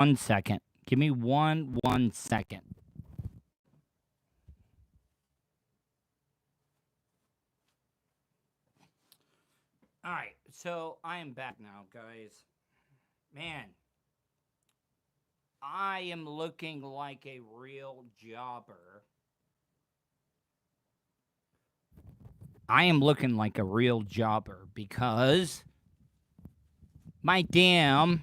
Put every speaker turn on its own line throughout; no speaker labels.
1 second. Give me one second. All right, so I am back now, guys. Man, I am looking like a real jobber. I am looking like a real jobber because my damn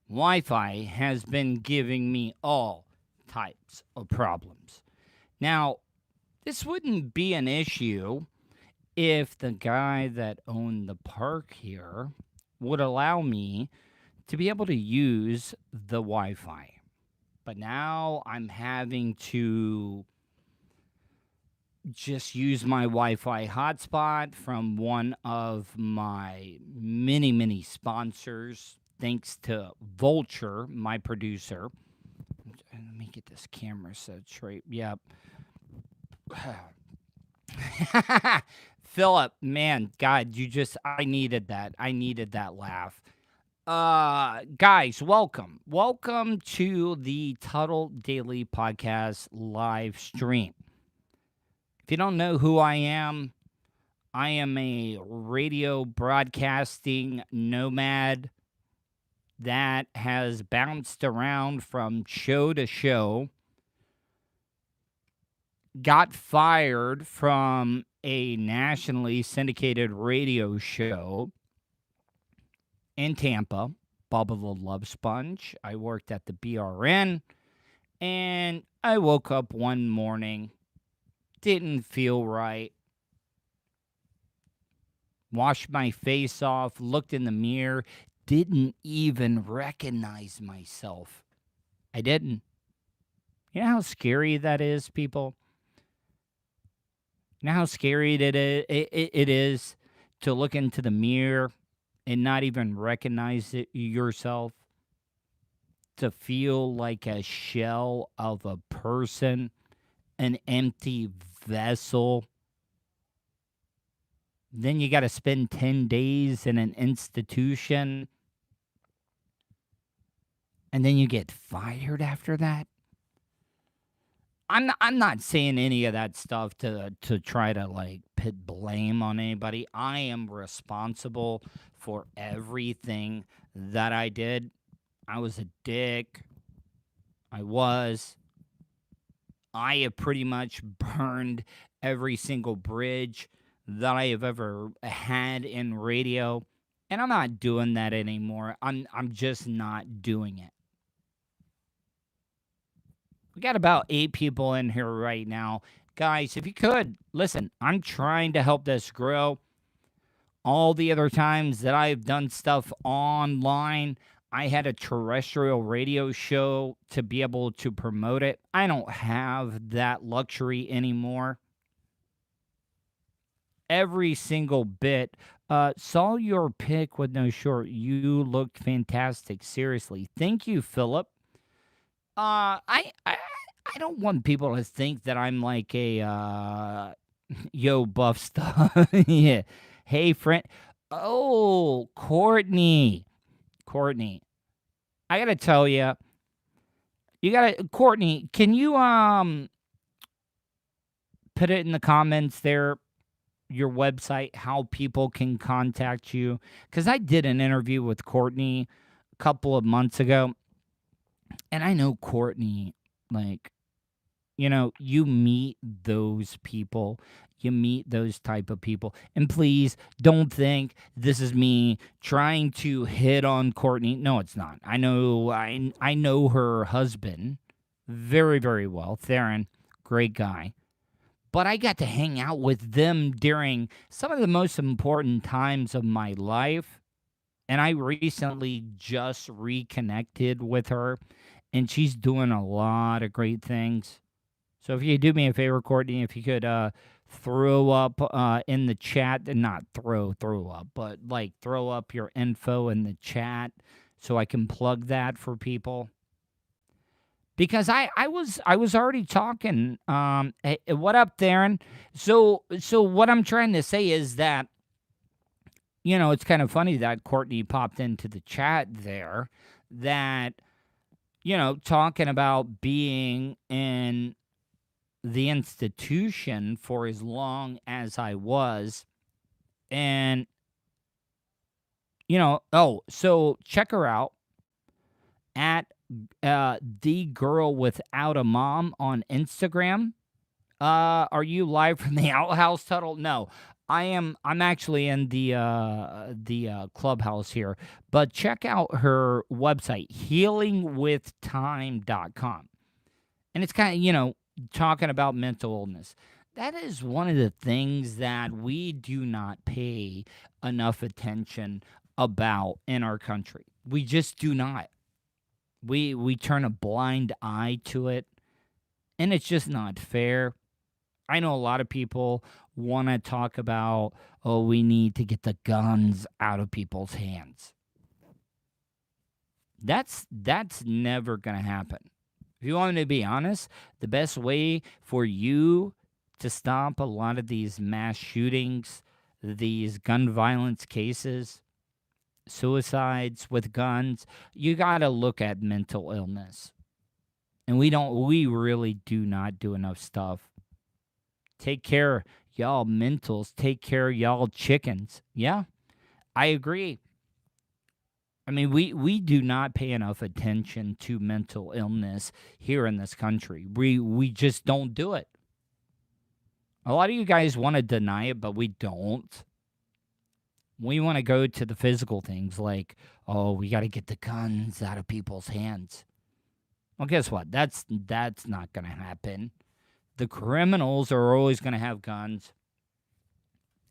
Wi-Fi has been giving me all types of problems. Now, this wouldn't be an issue if the guy that owned the park here would allow me to be able to use the Wi-Fi. But now I'm having to just use my Wi-Fi hotspot from one of my many sponsors. Thanks to Vulture, my producer. Let me get this camera set straight. Yep. Philip, man, God, I needed that. I needed that laugh. Guys, welcome. Welcome to the Tuddle Daily Podcast live stream. If you don't know who I am a radio broadcasting nomad that has bounced around from show to show, got fired from a nationally syndicated radio show in Tampa, Bubba the Love Sponge. I worked at the BRN, and I woke up one morning, didn't feel right, washed my face off, looked in the mirror, didn't even recognize myself. I didn't. You know how scary that is, people? You know how scary it is to look into the mirror and not even recognize yourself? To feel like a shell of a person, an empty vessel. Then you got to spend 10 days in an institution. And then you get fired after that. I'm not saying any of that stuff to try to like put blame on anybody. I am responsible for everything that I did. I was a dick. I have pretty much burned every single bridge that I have ever had in radio, and I'm not doing that anymore. I'm just not doing it. We got about 8 people in here right now. Guys, if you could, listen, I'm trying to help this grow. All the other times that I've done stuff online, I had a terrestrial radio show to be able to promote it. I don't have that luxury anymore. Every single bit. Saw your pic with no short. You looked fantastic. Seriously. Thank you, Philip. I don't want people to think that I'm like a yo buff stuff. Yeah. Hey, friend. Oh, Courtney. I gotta tell you, Courtney. Can you put it in the comments there? Your website, how people can contact you, because I did an interview with Courtney a couple of months ago. And I know Courtney, like, you meet those people. You meet those type of people. And please don't think this is me trying to hit on Courtney. No, it's not. I know her husband very, very well. Theron, great guy. But I got to hang out with them during some of the most important times of my life. And I recently just reconnected with her. And she's doing a lot of great things. So if you do me a favor, Courtney, if you could throw up in the chat, and not throw up, but like throw up your info in the chat so I can plug that for people. Because I was already talking. Hey, what up, Theron? So what I'm trying to say is that it's kind of funny that Courtney popped into the chat there that, talking about being in the institution for as long as I was. And, so check her out at the girl without a mom on Instagram. Are you live from the outhouse, Tuddle? No, I'm actually in the clubhouse here, but check out her website, healingwithtime.com. And it's kind of, talking about mental illness. That is one of the things that we do not pay enough attention about in our country. We just do not. We turn a blind eye to it, and it's just not fair. I know a lot of people want to talk about, oh, we need to get the guns out of people's hands. That's never going to happen. If you want me to be honest, the best way for you to stop a lot of these mass shootings, these gun violence cases, suicides with guns, you got to look at mental illness. And we really do not do enough stuff. Take care, y'all mentals. Take care, y'all chickens. Yeah, I agree. I mean, we do not pay enough attention to mental illness here in this country. We just don't do it. A lot of you guys want to deny it, but we don't. We want to go to the physical things like, oh, we got to get the guns out of people's hands. Well, guess what? That's not going to happen. The criminals are always going to have guns.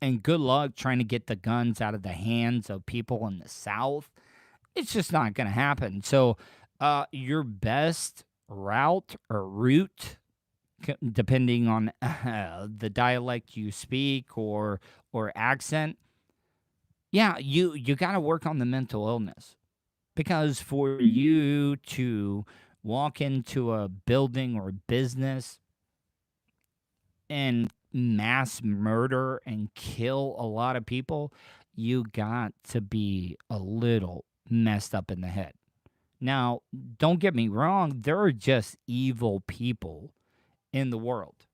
And good luck trying to get the guns out of the hands of people in the South. It's just not going to happen. So your best route, depending on the dialect you speak or accent, yeah, you got to work on the mental illness. Because for you to walk into a building or business and mass murder and kill a lot of people, you got to be a little messed up in the head. Now, don't get me wrong, there are just evil people in the world.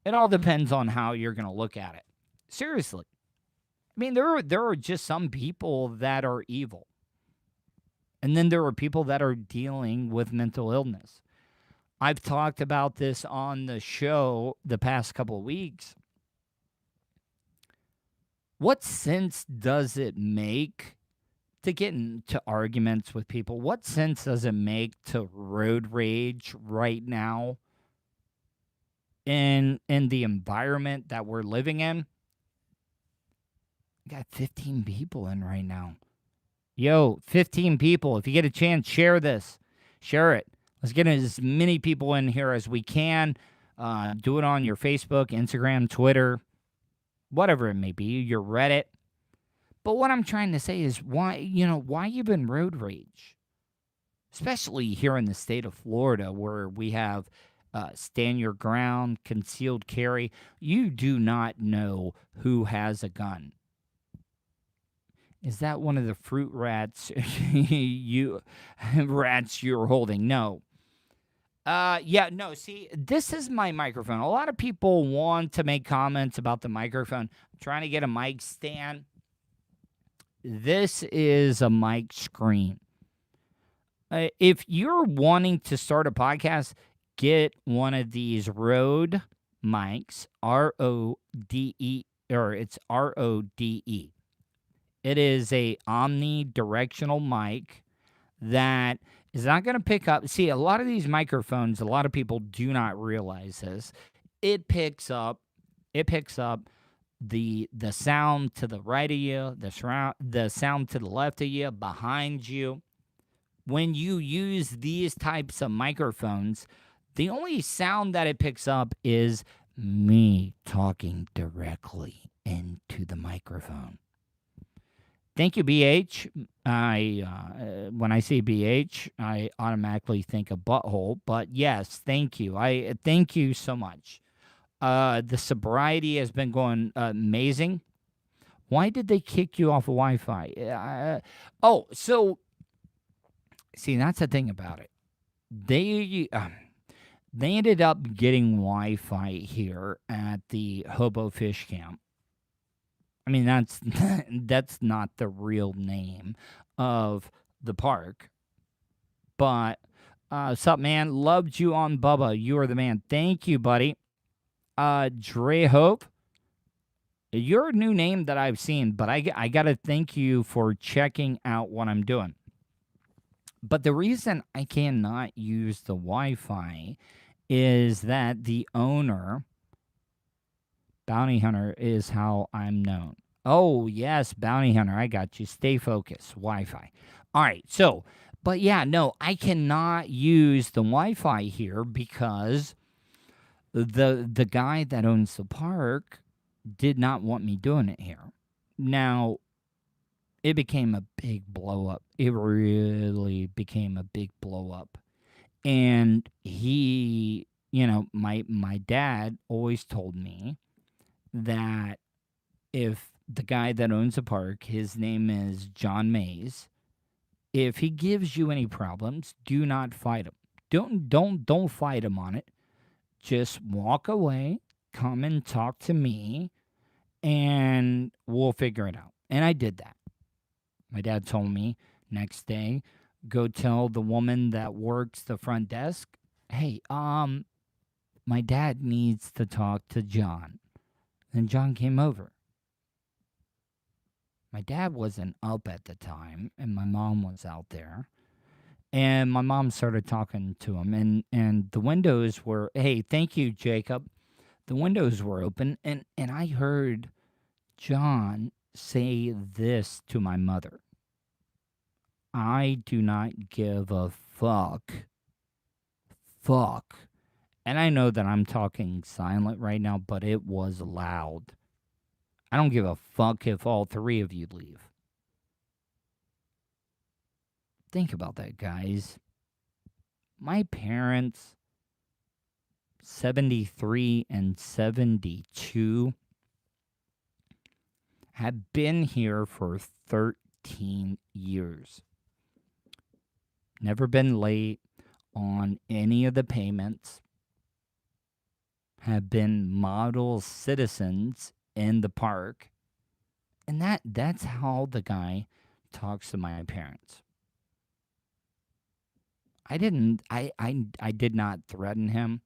It all depends on how you're going to look at it. Seriously. I mean, there are just some people that are evil. And then there are people that are dealing with mental illness. I've talked about this on the show the past couple of weeks. What sense does it make to get into arguments with people? What sense does it make to road rage right now in the environment that we're living in? We got 15 people in right now. Yo, 15 people. If you get a chance, share this. Share it. Let's get as many people in here as we can. Do it on your Facebook, Instagram, Twitter, whatever it may be, your Reddit. But what I'm trying to say is why even road rage? Especially here in the state of Florida where we have stand your ground, concealed carry. You do not know who has a gun. Is that one of the fruit rats you're holding? No. No, see, this is my microphone. A lot of people want to make comments about the microphone. I'm trying to get a mic stand. This is a mic screen. If you're wanting to start a podcast, get one of these Rode mics, R-O-D-E, or it's R-O-D-E. It is a omnidirectional mic that is not going to pick up. See, a lot of these microphones, a lot of people do not realize this. It picks up the sound to the right of you, the sound to the left of you, behind you. When you use these types of microphones, the only sound that it picks up is me talking directly into the microphone. Thank you, BH. When I say BH, I automatically think of butthole. But yes, thank you. I thank you so much. The sobriety has been going amazing. Why did they kick you off of Wi-Fi? Oh, so see, that's the thing about it. They ended up getting Wi-Fi here at the Hobo Fish Camp. I mean, that's that's not the real name of the park, but sup, man? Loved you on Bubba. You are the man. Thank you, buddy. Dre Hope. You're a new name that I've seen, but I got to thank you for checking out what I'm doing. But the reason I cannot use the Wi-Fi is that the owner, Bounty Hunter, is how I'm known. Oh, yes, Bounty Hunter. I got you. Stay focused. Wi-Fi. All right. So, but yeah, no, I cannot use the Wi-Fi here because the guy that owns the park did not want me doing it here. Now, it became a big blow up. It really became a big blow up. And he, my dad always told me that if the guy that owns the park, his name is John Mays, if he gives you any problems, do not fight him. Don't fight him on it. Just walk away, come and talk to me, and we'll figure it out. And I did that. My dad told me next day, go tell the woman that works the front desk, hey, my dad needs to talk to John. And John came over. My dad wasn't up at the time, and my mom was out there. And my mom started talking to him, and the windows were, hey, thank you, Jacob. The windows were open, and I heard John say this to my mother. I do not give a fuck. Fuck. And I know that I'm talking silent right now, but it was loud. I don't give a fuck if all three of you leave. Think about that, guys. My parents, 73 and 72, have been here for 13 years. Never been late on any of the payments. Have been model citizens in the park. And that's how the guy talks to my parents. I did not threaten him,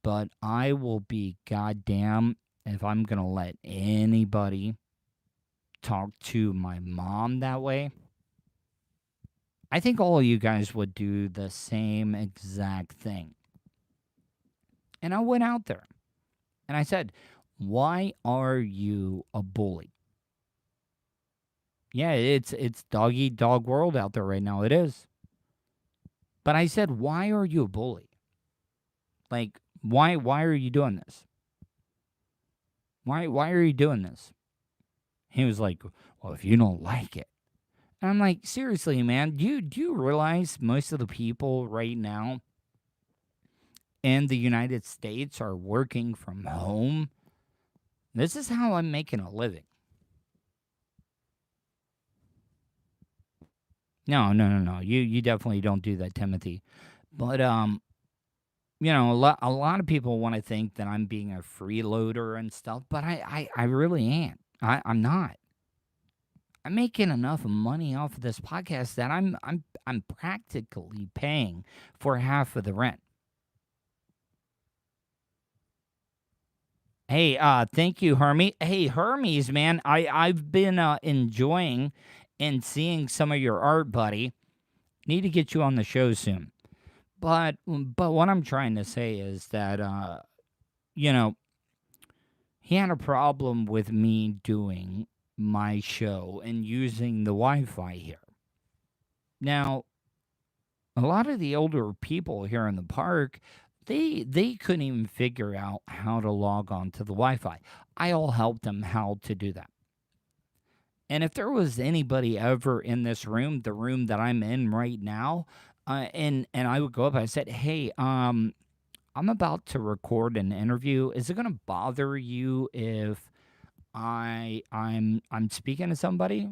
but I will be goddamn if I'm going to let anybody talk to my mom that way. I think all of you guys would do the same exact thing. And I went out there and I said, why are you a bully? Yeah, it's dog eat dog world out there right now. It is. But I said, why are you a bully? Like, why are you doing this? Why are you doing this? He was like, well, if you don't like it. And I'm like, seriously, man, do you realize most of the people right now in the United States are working from home? This is how I'm making a living. No. You definitely don't do that, Timothy. But a lot of people want to think that I'm being a freeloader and stuff, but I really ain't. I'm not. I'm making enough money off of this podcast that I'm practically paying for half of the rent. Hey, thank you, Hermes. Hey, Hermes, man, I've been enjoying and seeing some of your art, buddy. Need to get you on the show soon. But what I'm trying to say is that he had a problem with me doing my show and using the Wi-Fi here. Now, a lot of the older people here in the park, they couldn't even figure out how to log on to the Wi-Fi. I'll help them how to do that. And if there was anybody ever in this room, the room that I'm in right now, and I would go up and I said, hey, I'm about to record an interview. Is it going to bother you if I'm speaking to somebody.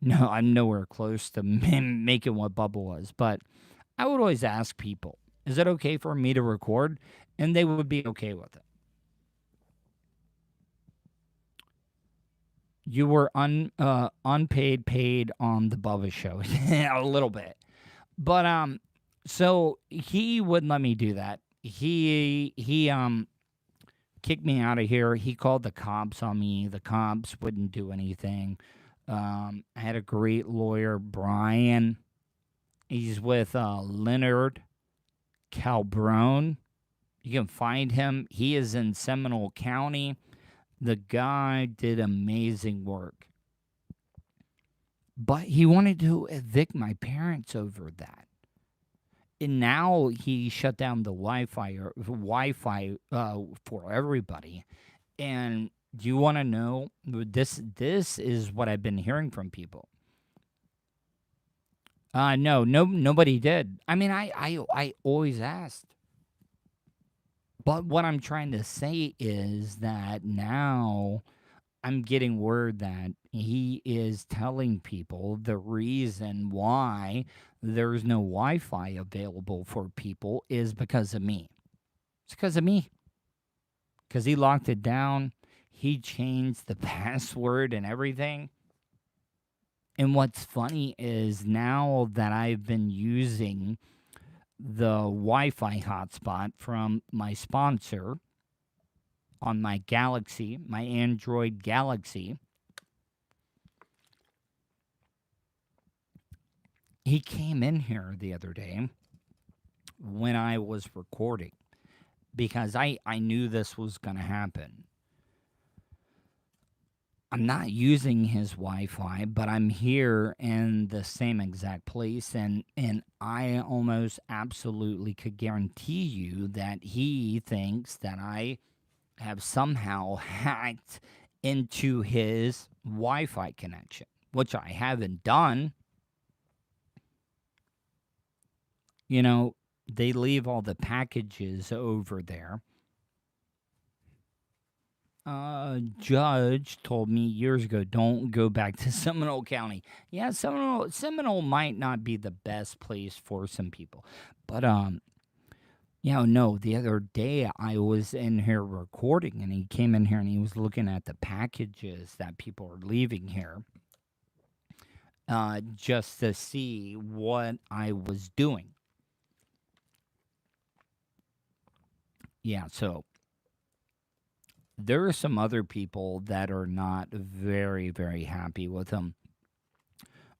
No, I'm nowhere close to making what Bubble was, but I would always ask people, "Is it okay for me to record?" And they would be okay with it. You were unpaid paid on the Bubba show. A little bit. But so he wouldn't let me do that. He kicked me out of here. He called the cops on me. The cops wouldn't do anything. I had a great lawyer, Brian. He's with Leonard Calbrone. You can find him. He is in Seminole County. The guy did amazing work. But he wanted to evict my parents over that. And now he shut down the Wi-Fi for everybody. And do you want to know this? This is what I've been hearing from people. No, nobody did. I mean, I always asked. But what I'm trying to say is that now I'm getting word that he is telling people the reason why there's no Wi Fi available for people is because of me. It's because of me. Because he locked it down, he changed the password and everything. And what's funny is now that I've been using the Wi Fi hotspot from my sponsor on my Galaxy, my Android Galaxy, he came in here the other day when I was recording because I knew this was going to happen. I'm not using his Wi-Fi, but I'm here in the same exact place, and I almost absolutely could guarantee you that he thinks that I have somehow hacked into his Wi-Fi connection, which I haven't done. You know, they leave all the packages over there. Judge told me years ago, don't go back to Seminole County. Yeah, Seminole might not be the best place for some people, but no. The other day I was in here recording, and he came in here and he was looking at the packages that people are leaving here, just to see what I was doing. Yeah, so there are some other people that are not very, very happy with him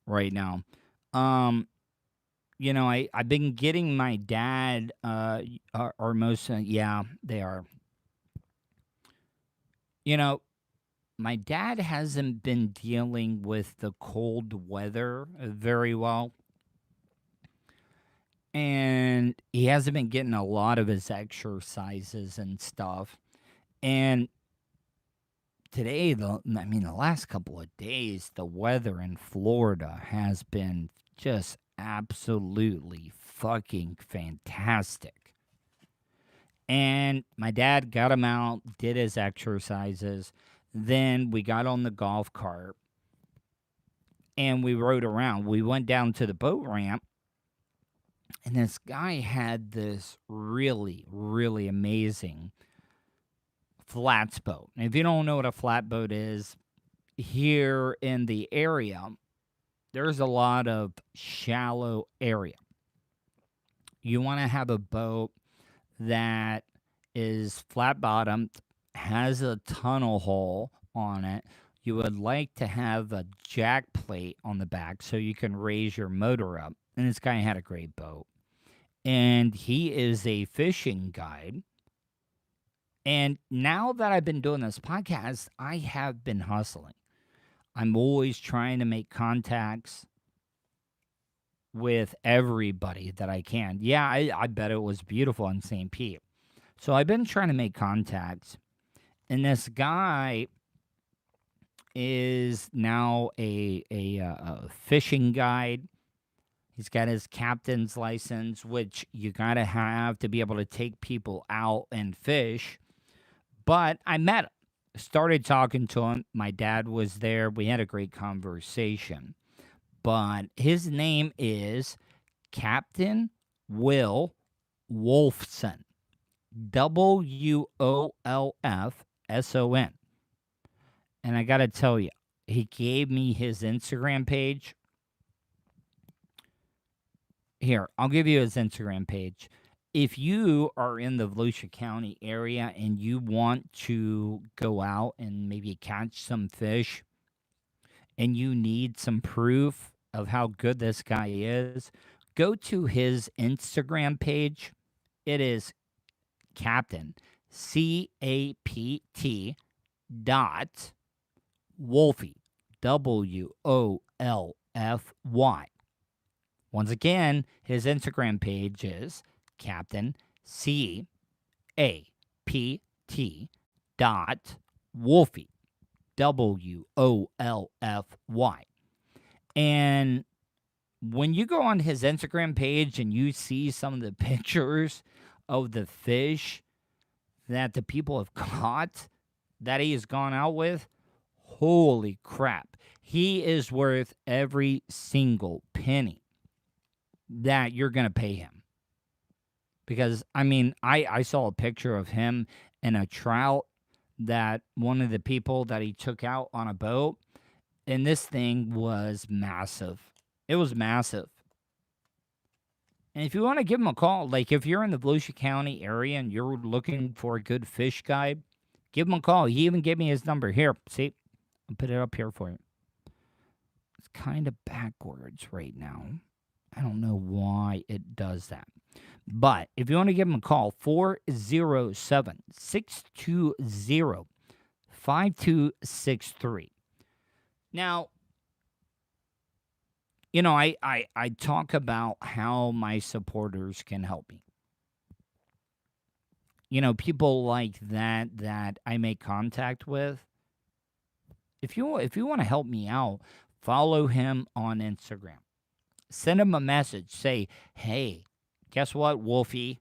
right now. Um, I've been getting my dad, or most, yeah, they are. You know, my dad hasn't been dealing with the cold weather very well. And he hasn't been getting a lot of his exercises and stuff. And today, the last couple of days, the weather in Florida has been just absolutely fucking fantastic. And my dad got him out, did his exercises. Then we got on the golf cart and we rode around. We went down to the boat ramp, and this guy had this really, really amazing flats boat. And if you don't know what a flat boat is, here in the area, there's a lot of shallow area. You want to have a boat that is flat bottomed, has a tunnel hole on it. You would like to have a jack plate on the back so you can raise your motor up. And this guy had a great boat. And he is a fishing guide. And now that I've been doing this podcast, I have been hustling. I'm always trying to make contacts with everybody that I can. Yeah, I bet it was beautiful in St. Pete. So I've been trying to make contacts. And this guy is now a fishing guide. He's got his captain's license, which you got to have to be able to take people out and fish. But I met him, started talking to him. My dad was there. We had a great conversation. But his name is Captain Will Wolfson. Wolfson. And I got to tell you, he gave me his Instagram page. Here, I'll give you his Instagram page. If you are in the Volusia County area and you want to go out and maybe catch some fish and you need some proof of how good this guy is, go to his Instagram page. It is Captain, CAPT dot Wolfy, WOLFY. Once again, his Instagram page is Captain CAPT dot Wolfy, WOLFY. And when you go on his Instagram page and you see some of the pictures of the fish that the people have caught that he has gone out with, holy crap. He is worth every single penny that you're going to pay him. Because, I mean, I saw a picture of him and a trout that one of the people that he took out on a boat, and this thing was massive. It was massive. And if you want to give him a call, like if you're in the Volusia County area and you're looking for a good fish guide, give him a call. He even gave me his number. Here, see? I'll put it up here for you. It's kind of backwards right now. I don't know why it does that. But if you want to give him a call, 407-620-5263. Now, you know, I talk about how my supporters can help me. You know, people like that I make contact with. If you want to help me out, follow him on Instagram. Send him a message. Say, hey, guess what, Wolfie?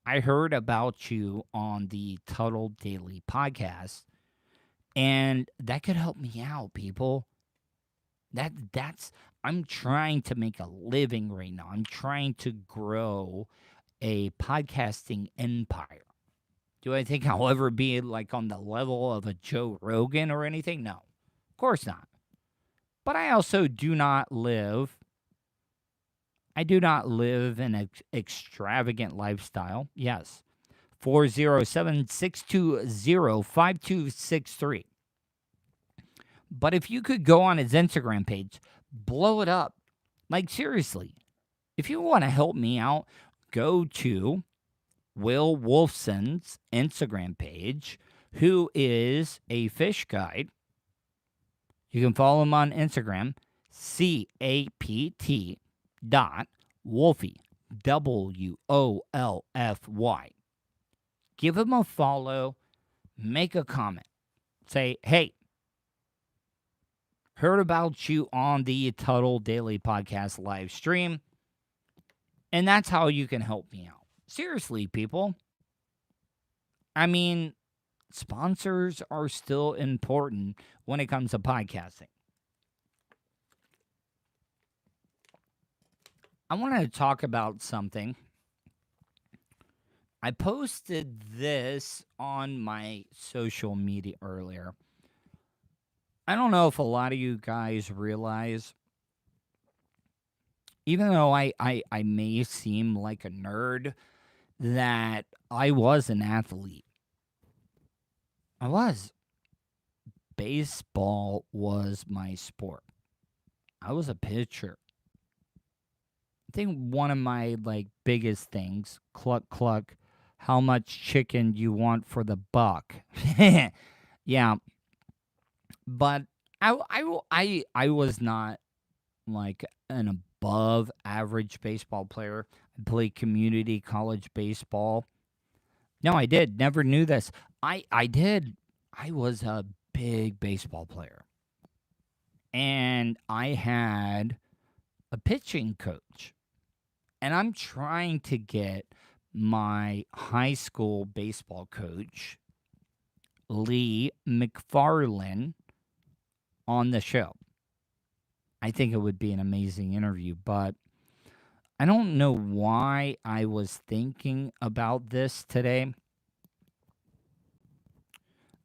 I heard about you on the Tuddle Daily podcast, and that could help me out, people. I'm trying to make a living right now. I'm trying to grow a podcasting empire. Do I think I'll ever be like on the level of a Joe Rogan or anything? No, of course not. But I also do not live an extravagant lifestyle. Yes. 407-620-5263. But if you could go on his Instagram page, blow it up. Like, seriously. If you want to help me out, go to Will Wolfson's Instagram page, who is a fish guide. You can follow him on Instagram, CAPT dot Wolfy, WOLFY. Give him a follow, make a comment. Say, hey, heard about you on the Tuddle Daily Podcast live stream. And that's how you can help me out. Seriously, people. I mean, sponsors are still important when it comes to podcasting. I want to talk about something. I posted this on my social media earlier. I don't know if a lot of you guys realize, even though I may seem like a nerd, that I was an athlete. I was. Baseball was my sport. I was a pitcher. I think one of my biggest things, cluck cluck, how much chicken you want for the buck. Yeah. But I was not like an above average baseball player. I played community college baseball. No, I did. Never knew this. I did. I was a big baseball player. And I had a pitching coach. And I'm trying to get my high school baseball coach Lee McFarlane on the show. I think it would be an amazing interview, but I don't know why I was thinking about this today.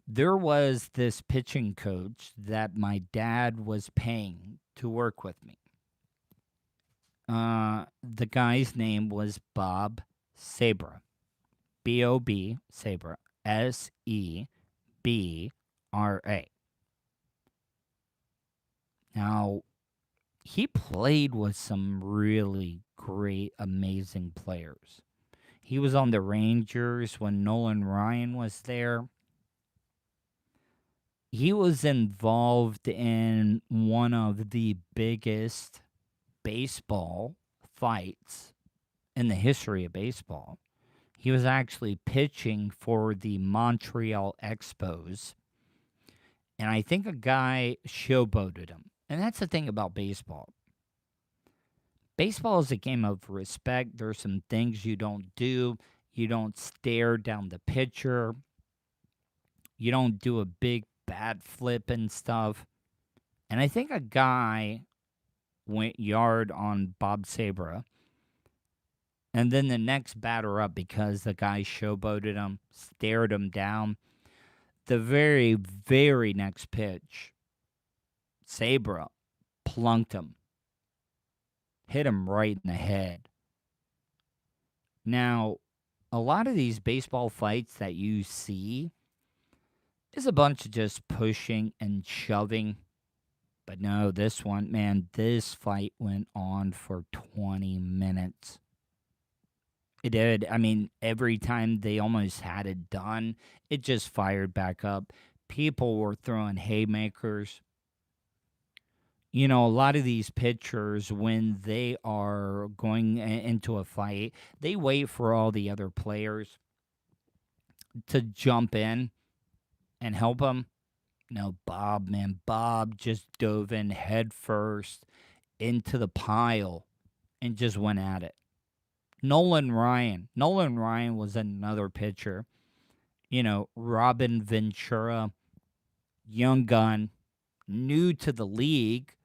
There was this pitching coach that my dad was paying to work with me. The guy's name was Bob Sabra. B-O-B, Sabra. S-E-B-R-A. Now, he played with some really great, amazing players. He was on the Rangers when Nolan Ryan was there. He was involved in one of the biggest baseball fights in the history of baseball. He was actually pitching for the Montreal Expos, and I think a guy showboated him. And that's the thing about baseball. Baseball is a game of respect. There's some things you don't do. You don't stare down the pitcher. You don't do a big bat flip and stuff. And I think a guy went yard on Bob Sabra. And then the next batter up, because the guy showboated him, stared him down. The very, very next pitch, Sabra plunked him. Hit him right in the head. Now, a lot of these baseball fights that you see is a bunch of just pushing and shoving. But no, this one, man, this fight went on for 20 minutes. It did. I mean, every time they almost had it done, it just fired back up. People were throwing haymakers. You know, a lot of these pitchers, when they are going into a fight, they wait for all the other players to jump in and help them. No, Bob, man, Bob just dove in head first into the pile and just went at it. Nolan Ryan was another pitcher. You know, Robin Ventura, young gun, new to the league.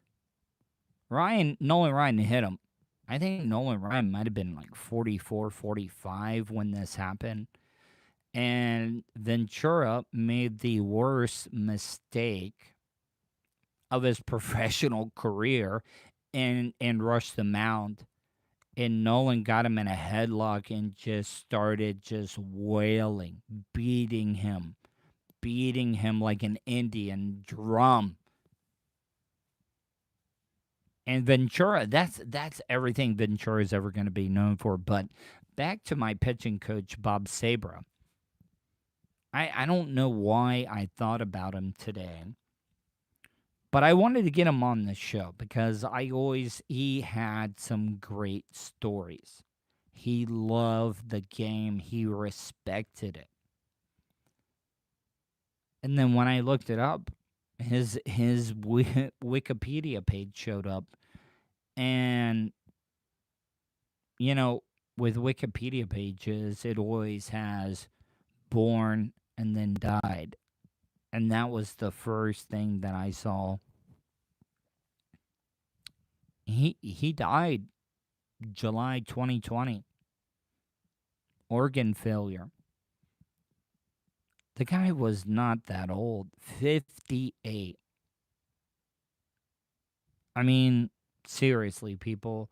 Nolan Ryan hit him. I think Nolan Ryan might have been like 44, 45 when this happened. And Ventura made the worst mistake of his professional career and rushed the mound. And Nolan got him in a headlock and just started just wailing, beating him like an Indian drum. And Ventura, that's everything Ventura is ever going to be known for. But back to my pitching coach, Bob Sabra. I don't know why I thought about him today, but I wanted to get him on the show because he had some great stories. He loved the game. He respected it. And then when I looked it up, his Wikipedia page showed up. And, you know, with Wikipedia pages, it always has born and then died. And that was the first thing that I saw. He died July 2020. Organ failure. The guy was not that old. 58. I mean, seriously, people,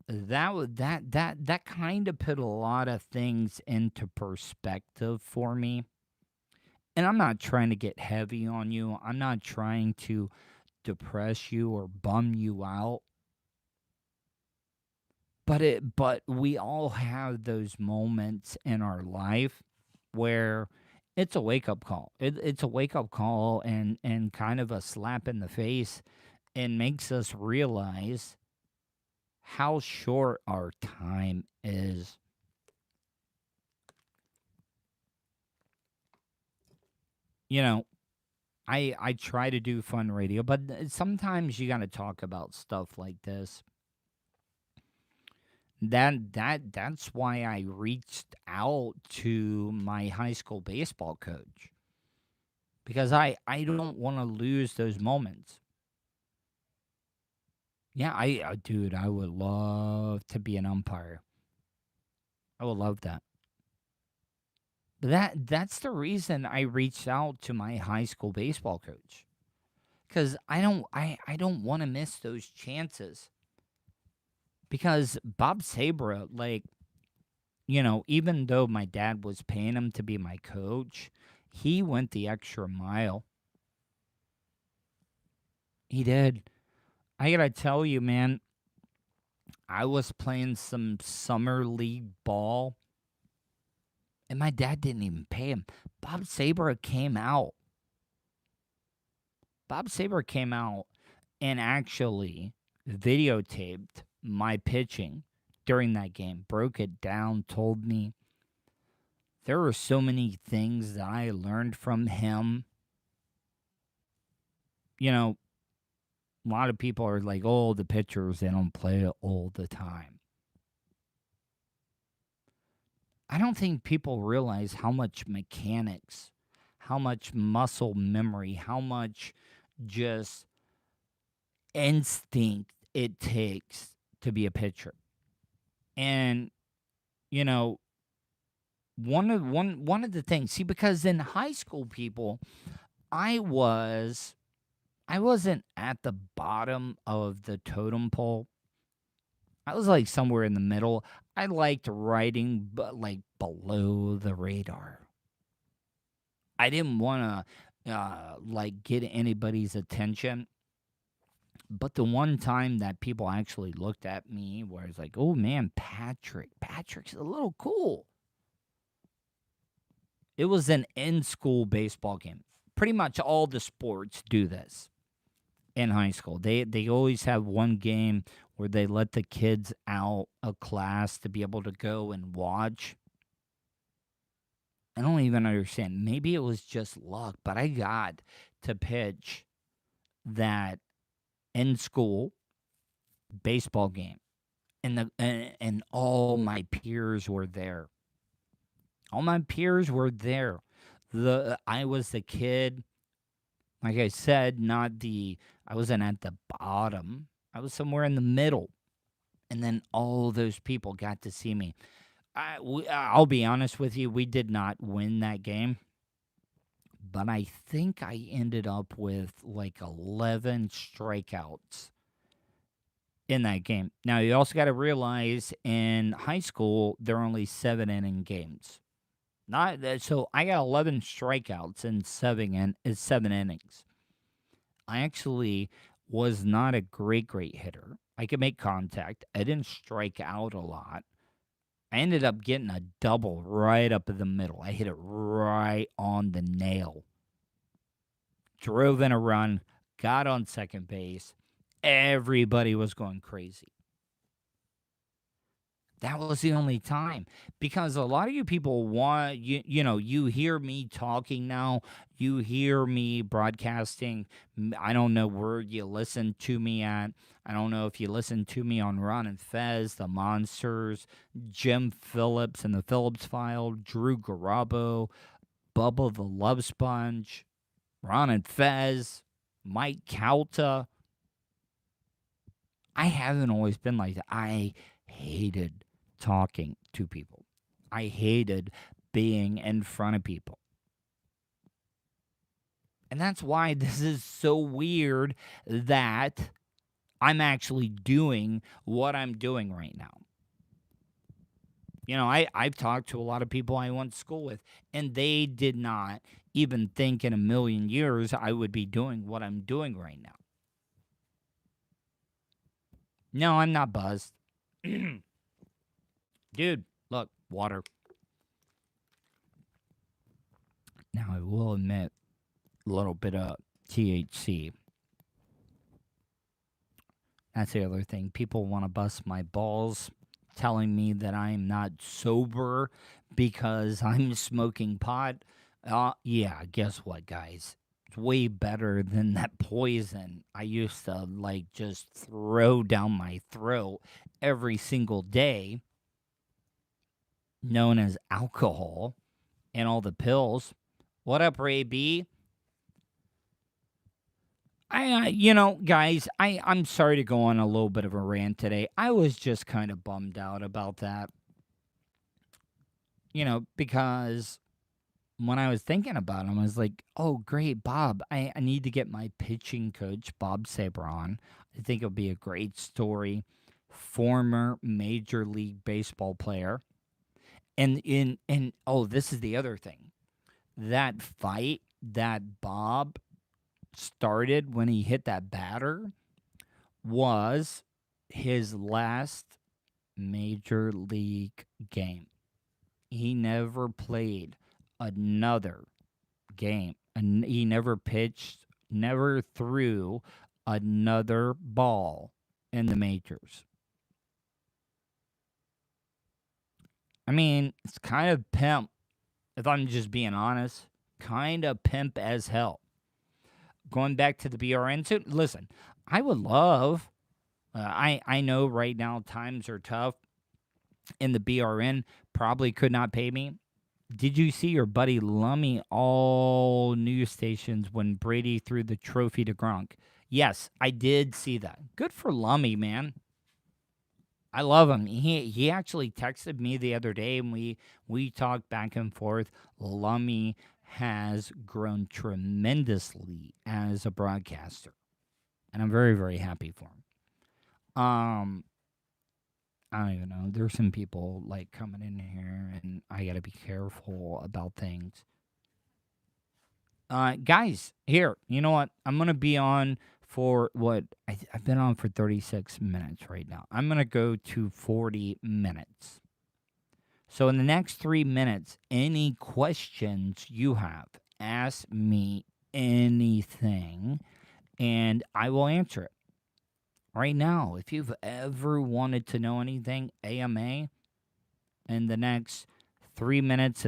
that kind of put a lot of things into perspective for me. And I'm not trying to get heavy on you. I'm not trying to depress you or bum you out. But we all have those moments in our life where it's a wake-up call. It's a wake-up call and kind of a slap in the face, and makes us realize how short our time is. You know, I try to do fun radio, but sometimes you got to talk about stuff like this. That's why I reached out to my high school baseball coach. because I don't want to lose those moments. Yeah, dude, I would love to be an umpire. I would love that. But that's the reason I reached out to my high school baseball coach. Cuz I don't want to miss those chances. Because Bob Sabra, like, even though my dad was paying him to be my coach, he went the extra mile. He did. I got to tell you, man, I was playing some summer league ball and my dad didn't even pay him. Bob Sabra came out. Bob Sabra came out and actually videotaped my pitching during that game, broke it down, told me there were so many things that I learned from him. You know, a lot of people are like, oh, the pitchers, they don't play all the time. I don't think people realize how much mechanics, how much muscle memory, how much just instinct it takes to be a pitcher. And, you know, one of the things, see, because in high school, people, I was I wasn't at the bottom of the totem pole. I was like somewhere in the middle. I liked writing, but like below the radar. I didn't want to like get anybody's attention. But the one time that people actually looked at me, where it's like, oh man, Patrick's a little cool. It was an in school baseball game. Pretty much all the sports do this in high school. They always have one game where they let the kids out of class to be able to go and watch. I don't even understand. Maybe it was just luck, but I got to pitch that in school baseball game, and and all my peers were there. All my peers were there. The I was the kid, like I said, not the I wasn't at the bottom. I was somewhere in the middle. And then all those people got to see me. I'll be honest with you, we did not win that game, but I think I ended up with like 11 strikeouts in that game. Now, you also got to realize in high school, there are only 7 inning games. Not that, so I got 11 strikeouts in 7 innings. I actually was not a great hitter. I could make contact. I didn't strike out a lot. I ended up getting a double right up in the middle. I hit it right on the nail. Drove in a run, got on second base. Everybody was going crazy. That was the only time, because a lot of you people want you hear me talking now, you hear me broadcasting. I don't know where you listen to me at. I don't know if you listen to me on Ron and Fez, the Monsters, Jim Phillips and the Phillips File, Drew Garabo, Bubba the Love Sponge, Ron and Fez, Mike Calta. I haven't always been like that. I hated talking to people. I hated being in front of people. And that's why this is so weird that I'm actually doing what I'm doing right now. I've talked to a lot of people I went to school with, and they did not even think in a million years I would be doing what I'm doing right now. No, I'm not buzzed. Dude, look, water. Now, I will admit, a little bit of THC. That's the other thing. People want to bust my balls telling me that I'm not sober because I'm smoking pot. Yeah, guess what, guys? It's way better than that poison I used to, like, just throw down my throat every single day, known as alcohol and all the pills. What up, Ray B? Guys, I'm sorry to go on a little bit of a rant today. I was just kind of bummed out about that, because when I was thinking about him, I was like, oh, great, Bob. I need to get my pitching coach, Bob Saber, on. I think it'll be a great story. Former Major League Baseball player. And oh, this is the other thing. That fight that Bob started when he hit that batter was his last major league game. He never played another game. And he never pitched, never threw another ball in the majors. I mean, it's kind of pimp, if I'm just being honest. Kind of pimp as hell. Going back to the BRN suit, listen, I would love, I know right now times are tough, and the BRN probably could not pay me. Did you see your buddy Lummy all news stations when Brady threw the trophy to Gronk? Yes, I did see that. Good for Lummy, man. I love him. He actually texted me the other day, and we talked back and forth. Lummy has grown tremendously as a broadcaster, and I'm very, very happy for him. I don't even know. There's some people like coming in here, and I gotta be careful about things. Guys, here. You know what? I'm gonna be on for what I've been on for 36 minutes right now. I'm gonna go to 40 minutes. So in the next 3 minutes, any questions you have, ask me anything, and I will answer it. Right now, if you've ever wanted to know anything, AMA, in the next 3 minutes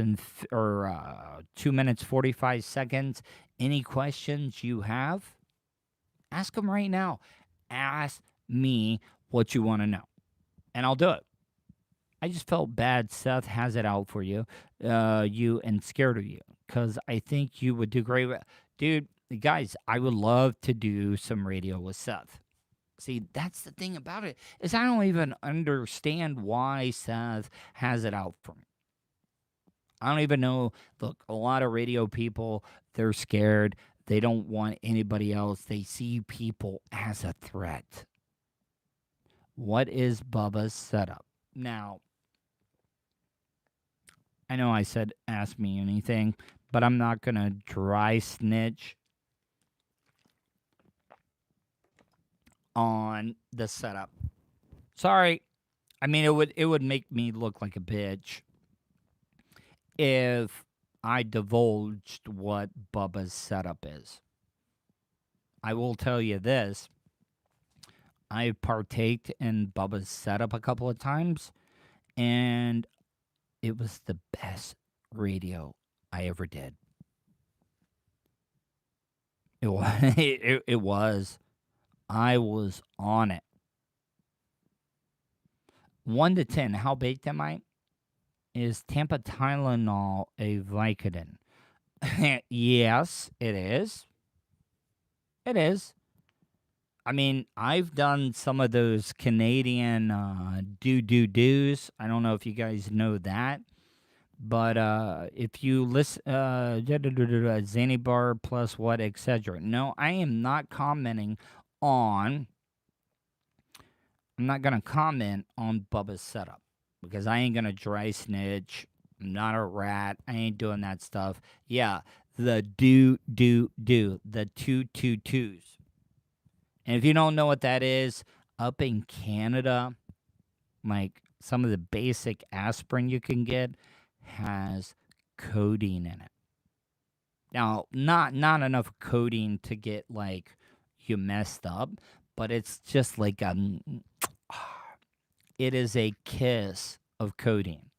or 2 minutes 45 seconds, any questions you have, ask them right now. Ask me what you want to know, and I'll do it. I just felt bad. Seth has it out for you, and scared of you, because I think you would do great. Dude, guys, I would love to do some radio with Seth. See, that's the thing about it, is I don't even understand why Seth has it out for me. I don't even know. Look, a lot of radio people, they're scared. They don't want anybody else. They see people as a threat. What is Bubba's setup? Now, I know I said ask me anything, but I'm not going to dry snitch on the setup. Sorry. I mean, it would make me look like a bitch if I divulged what Bubba's setup is. I will tell you this. I partaked in Bubba's setup a couple of times, and it was the best radio I ever did. It was. It was. I was on it. 1 to 10, how baked am I? Is Tampa Tylenol a Vicodin? Yes, it is. It is. I mean, I've done some of those Canadian do's. I don't know if you guys know that. But if you listen, Zanibar plus what, etc. No, I am not commenting on. I'm not going to comment on Bubba's setup, because I ain't going to dry snitch. I'm not a rat. I ain't doing that stuff. Yeah, the the 222s. And if you don't know what that is, up in Canada, like some of the basic aspirin you can get has codeine in it. Now, not enough codeine to get like you messed up, but it's just like it is a kiss of codeine.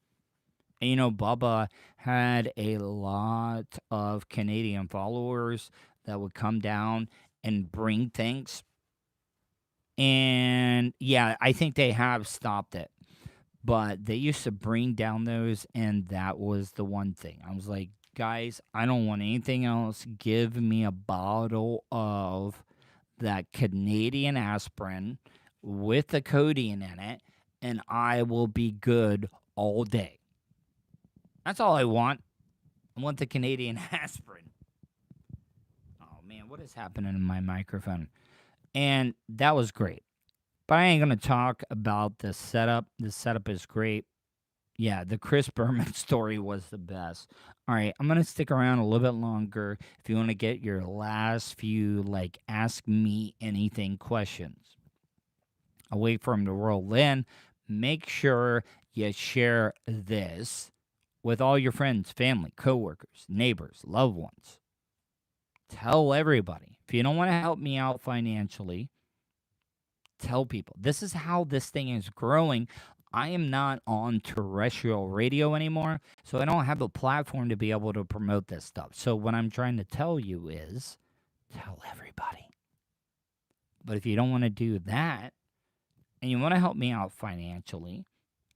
And Bubba had a lot of Canadian followers that would come down and bring things. And yeah, I think they have stopped it. But they used to bring down those, and that was the one thing. I was like, guys, I don't want anything else. Give me a bottle of that Canadian aspirin with the codeine in it, and I will be good all day. That's all I want. I want the Canadian aspirin. Oh man, what is happening in my microphone? And that was great. But I ain't going to talk about the setup. The setup is great. Yeah, the Chris Berman story was the best. All right, I'm going to stick around a little bit longer if you want to get your last few, like, ask me anything questions. I'll wait for him to roll in. Make sure you share this with all your friends, family, coworkers, neighbors, loved ones. Tell everybody. If you don't want to help me out financially, tell people. This is how this thing is growing. I am not on terrestrial radio anymore, so I don't have a platform to be able to promote this stuff. So what I'm trying to tell you is tell everybody. But if you don't want to do that and you want to help me out financially,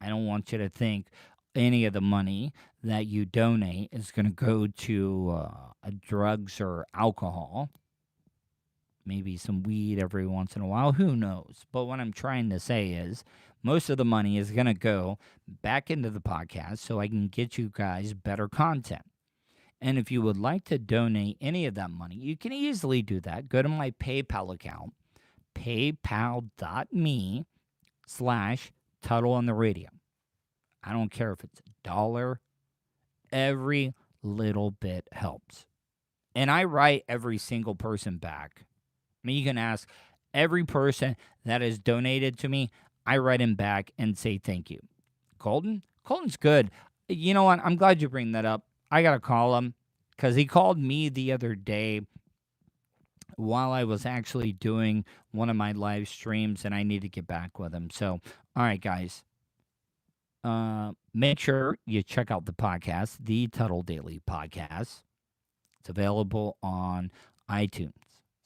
I don't want you to think any of the money that you donate is going to go to drugs or alcohol. Maybe some weed every once in a while. Who knows? But what I'm trying to say is most of the money is going to go back into the podcast so I can get you guys better content. And if you would like to donate any of that money, you can easily do that. Go to my PayPal account, paypal.me/Tuddle on the radio. I don't care if it's $1. Every little bit helps. And I write every single person back. I mean, you can ask every person that has donated to me, I write him back and say thank you. Colton's good. You know what? I'm glad you bring that up. I got to call him because he called me the other day while I was actually doing one of my live streams, and I need to get back with him. So, all right, guys. Make sure you check out the podcast, the Tuddle Daily Podcast. It's available on iTunes,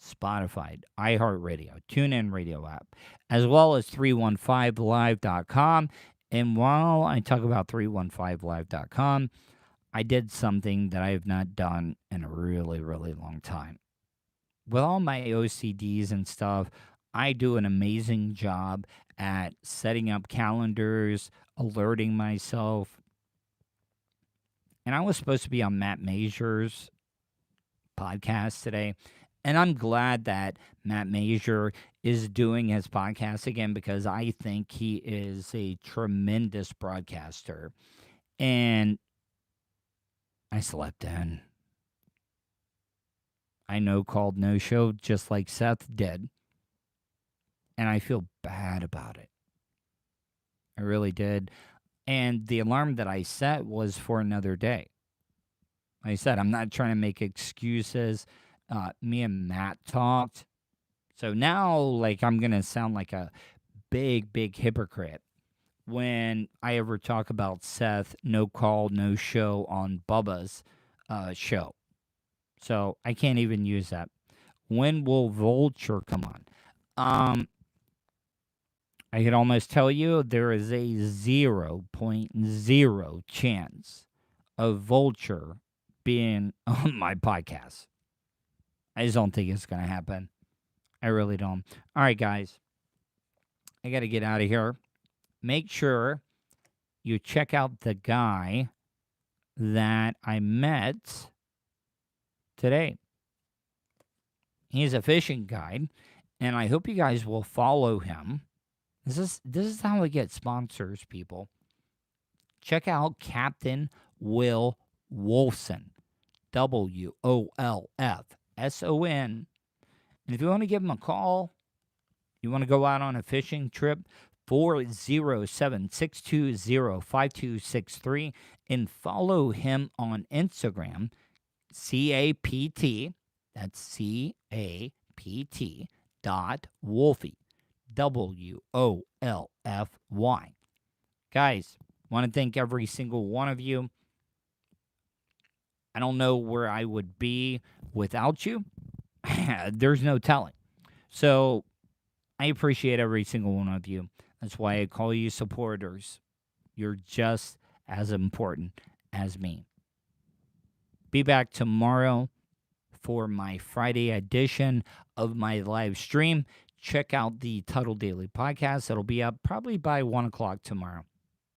Spotify, iHeartRadio, TuneIn Radio app, as well as 315live.com. And while I talk about 315live.com, I did something that I have not done in a really, really long time. With all my OCDs and stuff, I do an amazing job at setting up calendars, alerting myself. And I was supposed to be on Matt Mazur's podcast today. And I'm glad that Matt Mazur is doing his podcast again because I think he is a tremendous broadcaster. And I slept in. I know called no show just like Seth did. And I feel bad about it. I really did. And the alarm that I set was for another day. Like I said, I'm not trying to make excuses. Me and Matt talked. So now, like, I'm going to sound like a big, big hypocrite when I ever talk about Seth, no call, no show on Bubba's show. So I can't even use that. When will Vulture come on? I could almost tell you there is a 0.0 chance of Vulture being on my podcast. I just don't think it's going to happen. I really don't. All right, guys. I got to get out of here. Make sure you check out the guy that I met today. He's a fishing guide, and I hope you guys will follow him. This is how we get sponsors, people. Check out Captain Will Wolfson. WOLFSON. And if you want to give him a call, you want to go out on a fishing trip, 407-620-5263, and follow him on Instagram, CAPT, that's CAPT .Wolfy, WOLFY. Guys, want to thank every single one of you. I don't know where I would be without you. There's no telling. So I appreciate every single one of you. That's why I call you supporters. You're just as important as me. Be back tomorrow, for my Friday edition of my live stream. Check out the Tuddle Daily Podcast. It'll be up probably by 1 o'clock tomorrow.